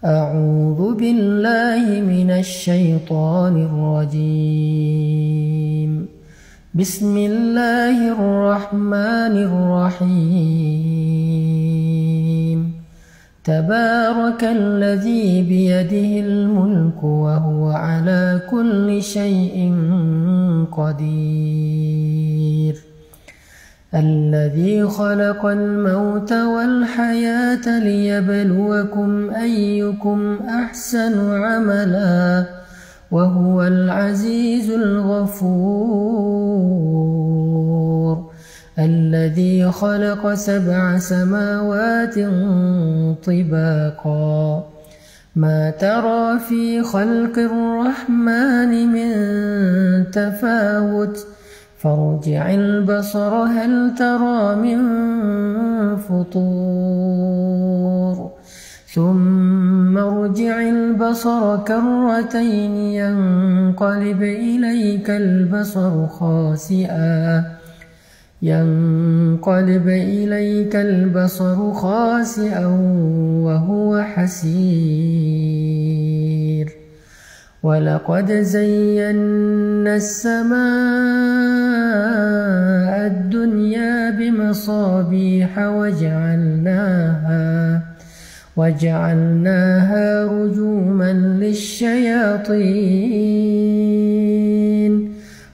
أعوذ بالله من الشيطان الرجيم. بسم الله الرحمن الرحيم. تبارك الذي بيده الملك وهو على كل شيء قدير. الذي خلق الموت والحياة ليبلوكم أيكم أحسن عملا وهو العزيز الغفور. الذي خلق 7 سماوات طباقا ما ترى في خلق الرحمن من تفاوت فارجع البصر هل ترى من فطور ثم ارجع البصر كرتين ينقلب إليك البصر خاسئا وهو حسير. ولقد زينا السماء الدنيا بمصابيح وجعلناها رجوما للشياطين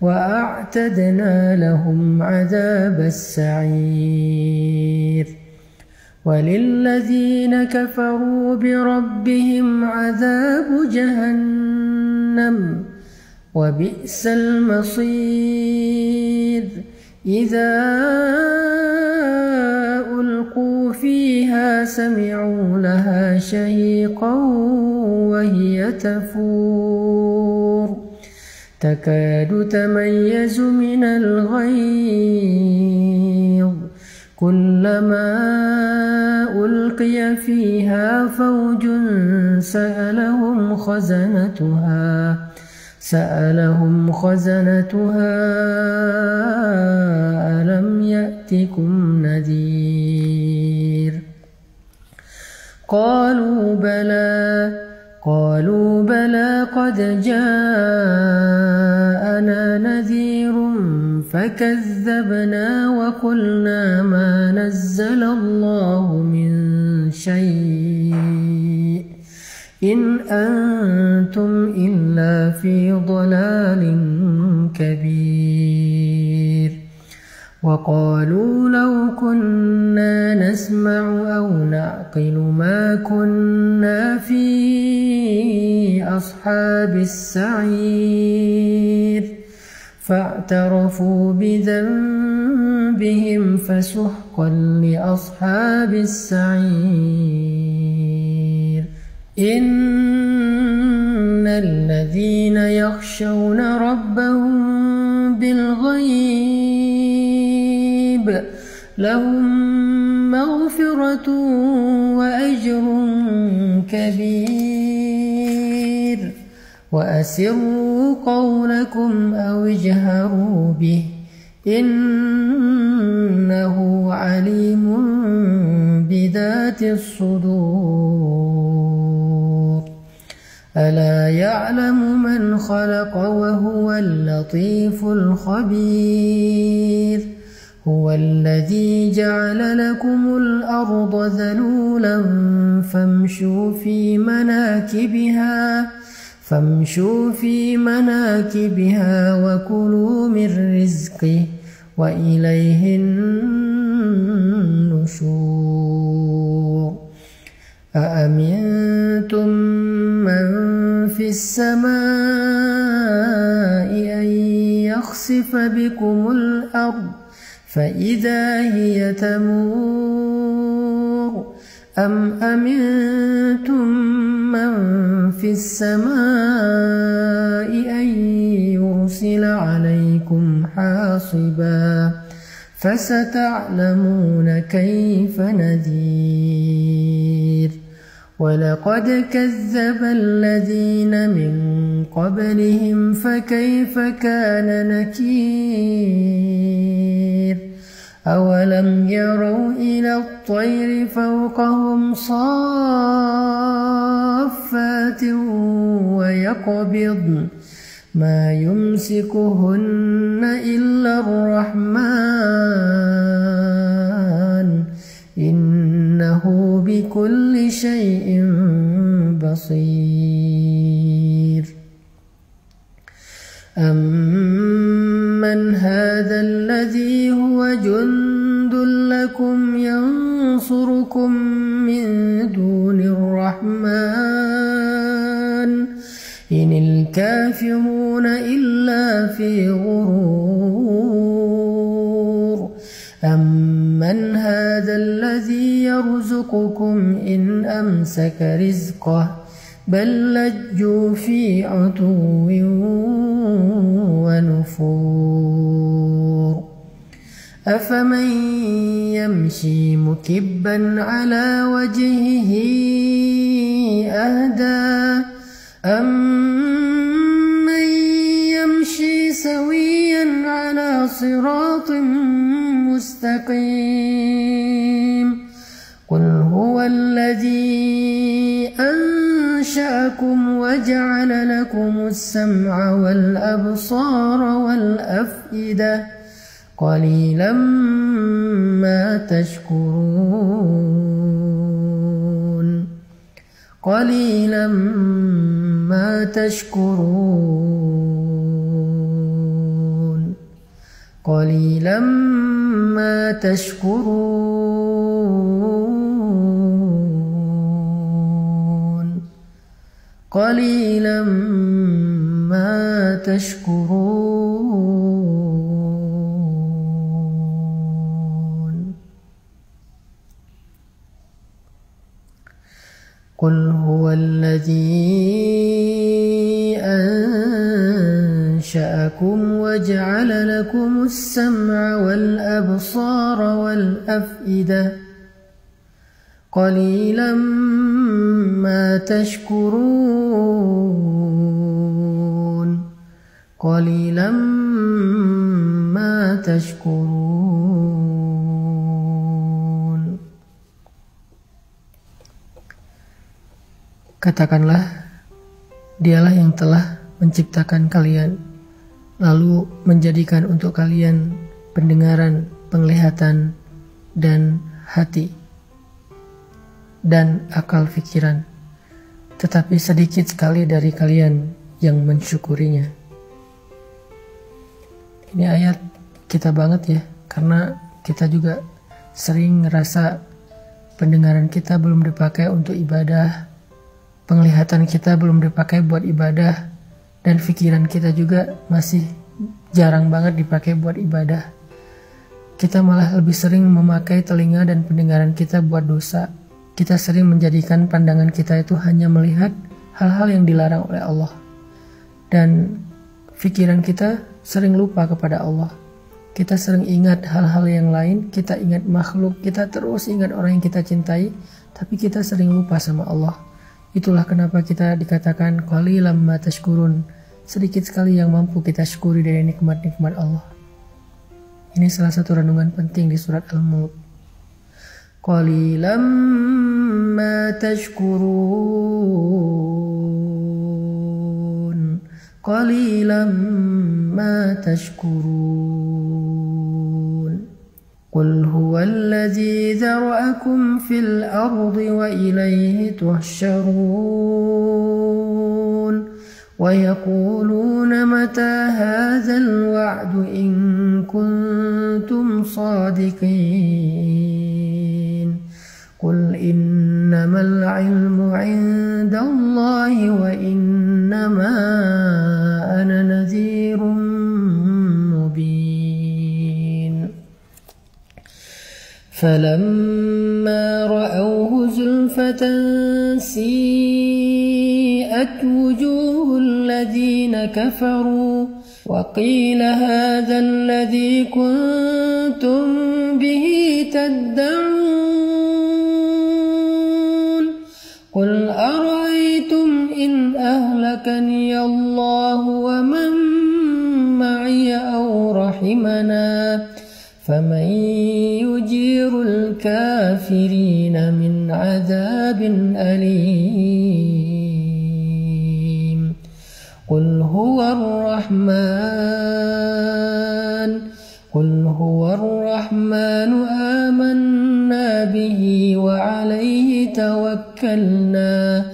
وأعتدنا لهم عذاب السعير. وللذين كفروا بربهم عذاب جهنم وبئس المصير. إذا ألقوا فيها سمعوا لها شهيقا وهي تفور تكاد تميز من الغيظ كلما ألقي فيها فوج سألهم خزنتها ألم يأتكم نذير. قالوا بلى قد جاءنا نذير فكذبنا وقلنا ما نزل الله من شيء إن أنتم إلا في ضلال كبير. وقالوا لو كنا نسمع أو نعقل ما كنا في أصحاب السعير فاعترفوا بذنبهم فسحقا لأصحاب السعير. إن الذين يخشون ربهم بالغيب لهم مغفرة وأجر كبير. وأسروا قولكم أو اجهروا به إنه عليم بذات الصدور. ألا يعلم من خلق وهو اللطيف الخبير. هو الذي جعل لكم الأرض ذلولا فامشوا في مناكبها وكلوا من رزقه وإليه النشور. أأمنتم من في السماء أن يخسف بكم الأرض فإذا هي تمور أم أمنتم من في السماء أن يرسل عليكم حاصبا فستعلمون كيف نذير. ولقد كذب الذين من قبلهم فكيف كان نكير. أولم يروا إلى الطير فوقهم صافات سماوات ويقبض ما يمسكهن إلا الرحمن إنه بكل شيء بصير أمن هذا الذي هو جند لكم ينصركم من دون الرحمن إن الكافرون إلا في غرور أمن هذا الذي يرزقكم إن أمسك رزقه بل لجوا في عتو ونفور أفمن يمشي مكبا على وجهه أهدى أمن يمشي سويا على صراط مستقيم قل هو الذي أنشأكم وجعل لكم السمع والأبصار والأفئدة قليلا ما تشكرون قليلا ما تشكرون قليلا ما تشكرون قليلا ما تشكرون قل هو الذي أنشأكم وجعل لكم السمع والأبصار والأفئدة قليلا ما تشكرون قليلا ما تشكرون. Katakanlah, dialah yang telah menciptakan kalian, lalu menjadikan untuk kalian pendengaran, penglihatan, dan hati, dan akal fikiran. Tetapi sedikit sekali dari kalian yang mensyukurinya. Ini ayat kita banget ya, karena kita juga sering ngerasa pendengaran kita belum dipakai untuk ibadah, penglihatan kita belum dipakai buat ibadah, dan pikiran kita juga masih jarang banget dipakai buat ibadah. Kita malah lebih sering memakai telinga dan pendengaran kita buat dosa. Kita sering menjadikan pandangan kita itu hanya melihat hal-hal yang dilarang oleh Allah. Dan pikiran kita sering lupa kepada Allah. Kita sering ingat hal-hal yang lain, kita ingat makhluk, kita terus ingat orang yang kita cintai, tapi kita sering lupa sama Allah. Itulah kenapa kita dikatakan qalilan ma tashkurun, sedikit sekali yang mampu kita syukuri dari nikmat-nikmat Allah. Ini salah satu renungan penting di surat Al-Mulk. Qalilan ma tashkurun, qalilan ma tashkurun. Qul huwallazi zara'akum fil ardi wa ilayhi tuhsyarun. ويقولون متى هذا الوعد إن كنتم صادقين قل إنما العلم عند الله وإنما أنا نذير مبين فلما رأوه زلفة سيئت وجوه الذين كفروا وقيل هذا الذي كنتم به تدعون قل أرأيتم إن أهلكني الله ومن معي أو رحمنا فمن يجير الكافرين من عذاب أليم الرحمن قل هو الرحمن آمنا به وعليه توكلنا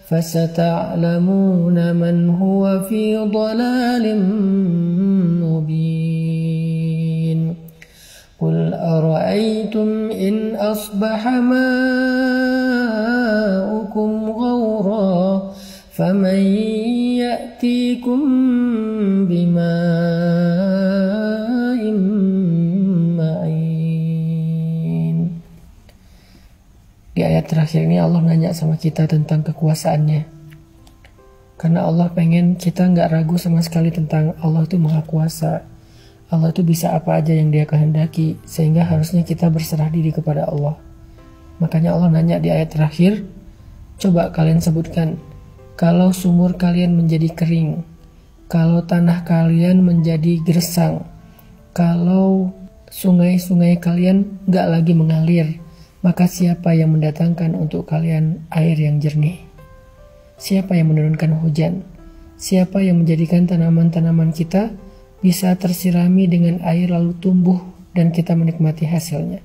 فستعلمون من هو في ضلال مبين قل أرأيتم إن أصبح ماؤكم غورا فمن يأتيكم بماء معين. Di ayat terakhir ini Allah nanya sama kita tentang kekuasaannya. Karena Allah pengen kita nggak ragu sama sekali tentang Allah itu maha kuasa. Allah itu bisa apa aja yang dia kehendaki. Sehingga harusnya kita berserah diri kepada Allah. Makanya Allah nanya di ayat terakhir, coba kalian sebutkan, kalau sumur kalian menjadi kering, kalau tanah kalian menjadi gersang, kalau sungai-sungai kalian nggak lagi mengalir, maka siapa yang mendatangkan untuk kalian air yang jernih? Siapa yang menurunkan hujan? Siapa yang menjadikan tanaman-tanaman kita bisa tersirami dengan air lalu tumbuh dan kita menikmati hasilnya?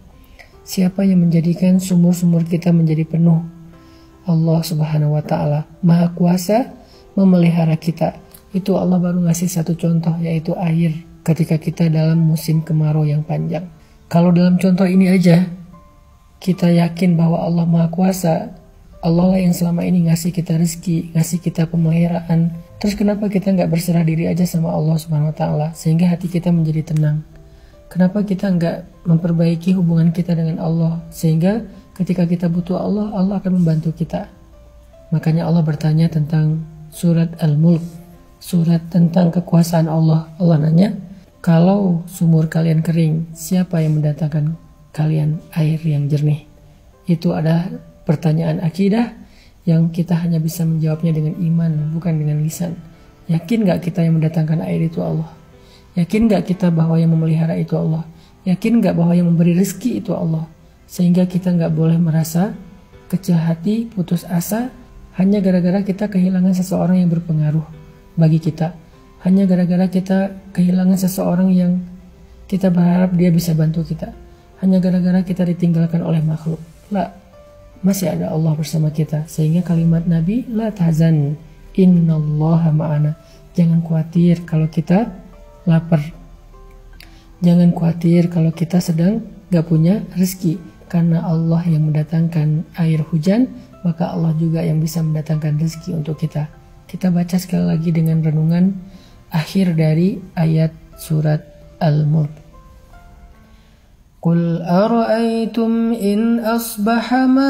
Siapa yang menjadikan sumur-sumur kita menjadi penuh? Allah Subhanahu wa Ta'ala Maha Kuasa memelihara kita. Itu Allah baru ngasih satu contoh, yaitu air ketika kita dalam musim kemarau yang panjang. Kalau dalam contoh ini aja kita yakin bahwa Allah Maha Kuasa, Allah lah yang selama ini ngasih kita rezeki, ngasih kita pemeliharaan. Terus kenapa kita nggak berserah diri aja sama Allah Subhanahu Wa Taala sehingga hati kita menjadi tenang? Kenapa kita nggak memperbaiki hubungan kita dengan Allah sehingga ketika kita butuh Allah, Allah akan membantu kita? Makanya Allah bertanya tentang surat Al-Mulk, surat tentang kekuasaan Allah. Allah nanya, kalau sumur kalian kering, siapa yang mendatangkan kalian air yang jernih? Itu adalah pertanyaan akidah yang kita hanya bisa menjawabnya dengan iman, bukan dengan lisan. Yakin gak kita yang mendatangkan air itu Allah? Yakin gak kita bahwa yang memelihara itu Allah? Yakin gak bahwa yang memberi rezeki itu Allah? Sehingga kita gak boleh merasa kecil hati, putus asa hanya gara-gara kita kehilangan seseorang yang berpengaruh bagi kita. Hanya gara-gara kita kehilangan seseorang yang kita berharap dia bisa bantu kita. Hanya gara-gara kita ditinggalkan oleh makhluk. La, masih ada Allah bersama kita. Sehingga kalimat Nabi, la tahzan, innallaha ma'ana. Jangan khawatir kalau kita lapar. Jangan khawatir kalau kita sedang gak punya rezeki. Karena Allah yang mendatangkan air hujan, maka Allah juga yang bisa mendatangkan rezeki untuk kita. Kita baca sekali lagi dengan renungan akhir dari ayat surat Al-Mulk. قل أرأيتم إن أصبح ماؤكم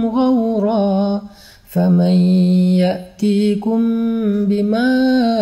غورا فمن يأتيكم بماء